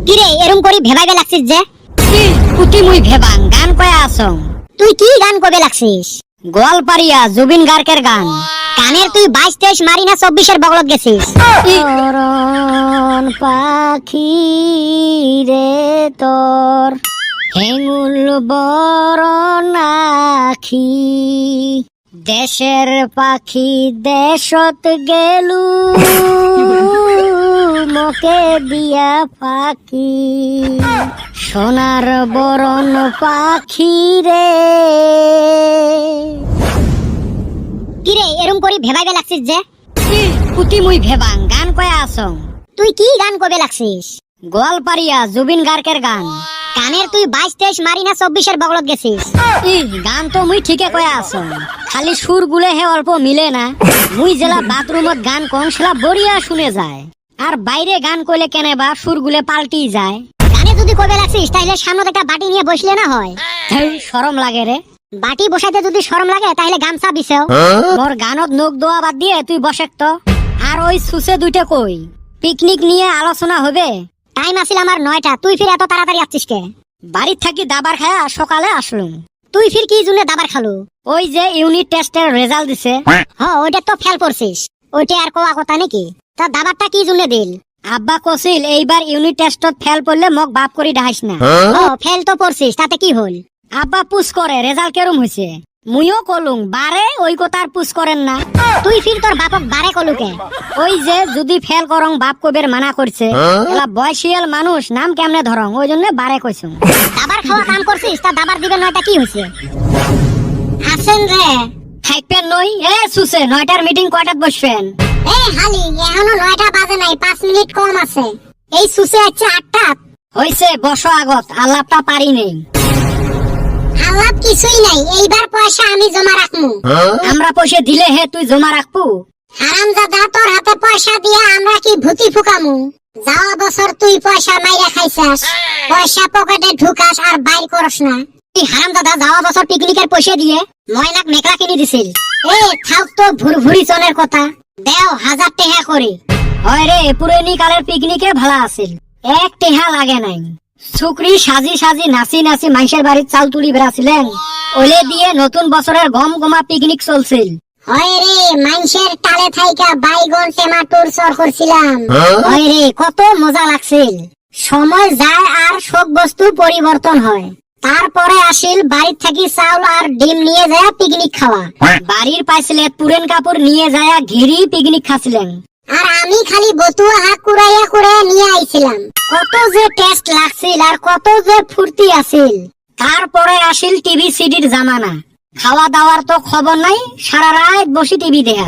কিরে এরম করি ভেবাইবে লাগছিস যে? কুতি মুই ভেবাং গান কয়া আসং। তুই কি গান কবে লাগছিস? গোয়ালপাড়িয়া জুবিন গার্গের গান। কানের তুই 22-23 মারি না 24-এর বগলত গেছিস। অরণ পাখি রে তোর হেঙুল বরণ আখি, দেশের পাখি দেশত গেলু মকে দিয়া পাখি, সোনার বরণ পাখি রে। কিরে এরম করি ভেবাইবে লাগছিস যে? কুতি মুই ভেবাং গান কয়া আসং। তুই কি গান কবে লাগছিস? গোয়ালপাড়িয়া জুবিন গার্গের গান। কানের তুই 22-23 মারি না 24-এর বগলত গেছিস। গান তো মুই ঠিকে কয়া আসং, খালি সুর গুলে হে অল্প মিলে না। মুই জেলা বাথরুমত গান কং সেলা বড়িয়া শুনে যায়, আর বাইরে গান কইলে কেনে বা সুর গুলে পাল্টি যায়। গানে যদি কবে লাগছিস তাইলে সামনে একটা বাটি নিয়ে বসলে না হয়? শরম লাগে রে। বাটি বসাইতে যদি শরম লাগে তাহলে গামছা বিছাও। মোর গানত নখ দোয়া বাদ দিয়ে তুই বসেক তো। আর ওই সুসে দুইটা কই? পিকনিক নিয়ে আলোচনা হবে। টাইম আছিল আমার 9টা, তুই ফির এত তাড়াতাড়ি আসছিস কে? বাড়ির থাকি দাবার খায়া সকালে আসলুম। তুই ফির কি জন্য দাবার খালু? ওই যে ইউনিট টেস্টের রেজাল্ট দিছে। ওইটা তো ফেল করছিস, ওইটা আর কোয়া কথা নাকি? তা দাবারটা কি জন্য দিল? আব্বা কছিল এইবার ইউনিট টেস্টত ফেল পড়লে মোক বাপ করি ডাহাইস না। ফেল তো পড়ছিস, তাতে কি হল? আব্বা পুশ করে রেজাল্ট কেরম হইছে। মুইও কলুং বারে ওই কথার পুশ করেন না। তুই ফির তোর বাপক বারে কলুকে? ওই যে যদি ফেল করং বাপ কবের মানা করছে, এলা বয়সিয়াল মানুষ নাম কেমনে ধরং, ওই জন্য বারে কইছুম। দাবার খাওয়া কাম করছিস, তা দাবার দিবে 9টা কি হইছে? আসেন রে থাকবেন নই। সুসে 9টার মিটিং কয়টাত বসবেন? হালি এখনো 9টা বাজে নাই, 5 মিনিট কম আছে। এই সুসে আছে 8টা। হইছে বসো আগত, আল্লাহটা পারি নেই। আল্লাহ কিছুই নাই, এইবার পয়সা আমি জমা রাখমু। আমরা পয়সা দিলে হে তুই জমা রাখবো? হারামজাদা তোর হাতে পয়সা দিয়া আমরা কি ভূতি ফুকামু? যাওয়া বছর তুই পয়সা মাইরা খাইছাস, পয়সা পকেটে ঢুকাস আর বাইর করস না। তুই হারামজাদা যাওয়া বছর পিকনিকের পয়সা দিয়ে ময়নাক মেকলা কিনে দিছিল। থাক তো ভুরভুরি চনের কথা, দেও 1000 টাকা করে। হয় রে পুরানি কালের পিকনিকে ভালো আছিল, 1 টাকা লাগে নাই। শুকরি সাজি সাজি নাচি নাচি মাইশের বাড়ির চাল তুলি বেড়াছিলেন, ওলে দিয়ে নতুন বছরের গম গমা পিকনিক চলছিল। হয় রে মাইশের টালে থাইকা বাইগন টমেটোর চর করছিলাম। হয় রে কত মজা লাগছিল। সময় যায় আর সব বস্তু পরিবর্তন হয়। তারপরে আসিল বাড়ির থাকি চাউল আর ডিম নিয়ে যায় পিকনিক খাওয়া। বাড়ির পাইছিলে পুরেন কাপড় নিয়ে যায় ঘিরি পিকনিক খাচ্ছিলেন। আর আমি খালি বতুয়া হাত কুড়াইয়া কুড়াইয়া নিয়ে আইছিলাম। কত যে টেস্ট লাগছিল আর কত যে ফুর্তি আছিল। তারপরে আসিল টিভি সিডির জামানা। খাওয়া দাওয়ার তো খবর নাই, সারা রাত বসে টিভি দেখা।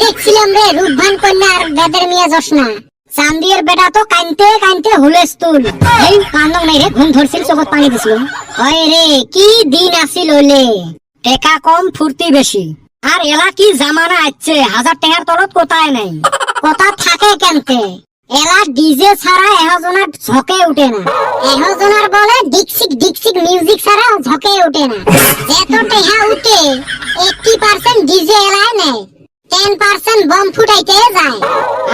দেখছিলাম রে রূপবান কন্যা আর বেদের মিয়া জোসনা। চান্দির বেটা তো কানতে কানতে হুলেস্তুল। এই কান্দং নাই রে, ঘুম ধরছিল চোখত পানি দিছিল। হয় রে কি দিন আসিল হইলে, টাকা কম ফুর্তি বেশি। আর এলা কি জামানা আছে, 1000 টাকার তলত কোথায় নাই। কথা থাকে কেনতে, এলা ডিজে ছাড়া এহজনার ঝকে উঠে না। এহজনার বলে ডিক্সিক ডিক্সিক মিউজিক ছাড়া ঝকে উঠে না। এত টাকা উঠে 80% ডিজে এলায় নেয়, 10% বম ফুটাইতে যায়।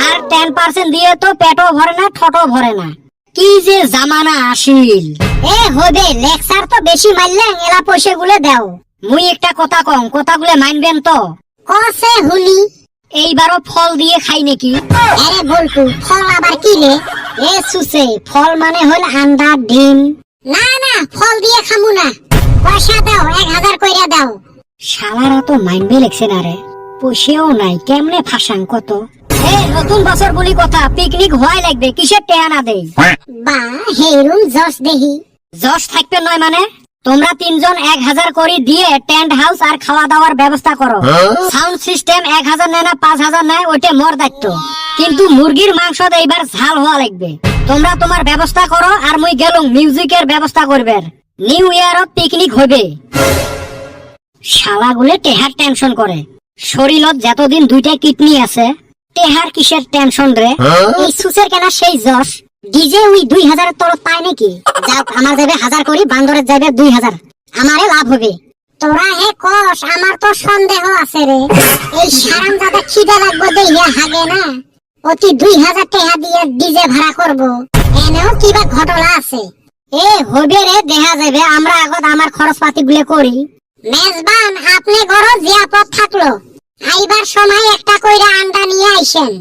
আর 10% দিয়ে তো পেটও ভরে না, ঠোঁটও ভরে না। কি যে জামানা আসিল। হবে লেকচার তো বেশি মারলে এলা পয়সা গুলো দাও। মুই একটা কথা কম, কথাগুলো মানবেন তো? কসে হুলি এইবারও ফল দিয়ে খাই নাকি? আরে বলতু ফল আবার কি রে? সুসে ফল মানে হল আন্ডা ডিম। না না ফল দিয়ে খামু না, পয়সা দাও 1000 কইরা দাও। শালারা তো মাইনবে লেখছে না রে, পয়সাও নাই, কেমনে ফাঁসাং কত। নতুন বছর বলি কথা, পিকনিক হয় লাগবে, কিসের টেয়া না দেই? বা হেরুম জশ দেহি। জশ থাকবে নয় মানে? তোমরা 3 জন 1000 করে দিয়ে টেন্ট হাউস আর খাওয়া দাওয়ার ব্যবস্থা করো। সাউন্ড সিস্টেম 1000 নেয় না 5000 নেয়, ওইটা মোর দায়িত্ব। কিন্তু মুরগির মাংস এইবার ঝাল হওয়া লাগবে। তোমরা তোমার ব্যবস্থা করো আর মুই গেলুম মিউজিকের ব্যবস্থা করবে। নিউ ইয়ারত পিকনিক হবে। শালাগুলে টেহার টেনশন করে, শরীরত যতদিন 2টা কিডনি আছে, টেহার কিসের টেনশন রে? এই সুসের কেনা সেই জশ। ডিজে ওই 2000 তরফ পায় নাকি? যাক আমার যাবে 1000 করি, বান্দরের যাবে 2000, আমারে লাভ হবে। তোরা হে কস, আমার তো সন্দেহ আছে রে। এই হারামজাদা খিদা লাগবে দেইয়া হাগে না, অতি 2000 টাকা দিয়ে ডিজে ভাড়া করব। এনেও কিবা ঘটনা আছে। এ হইবে রে, দেখা যাবে, আমরা আগত আমার খরচপাতি গুলো করি। মেজবান, আপনি ঘর জিয়াপদ থাকলো, আইবার সময় একটা কইরা আন্ডা নিয়ে আইসেন।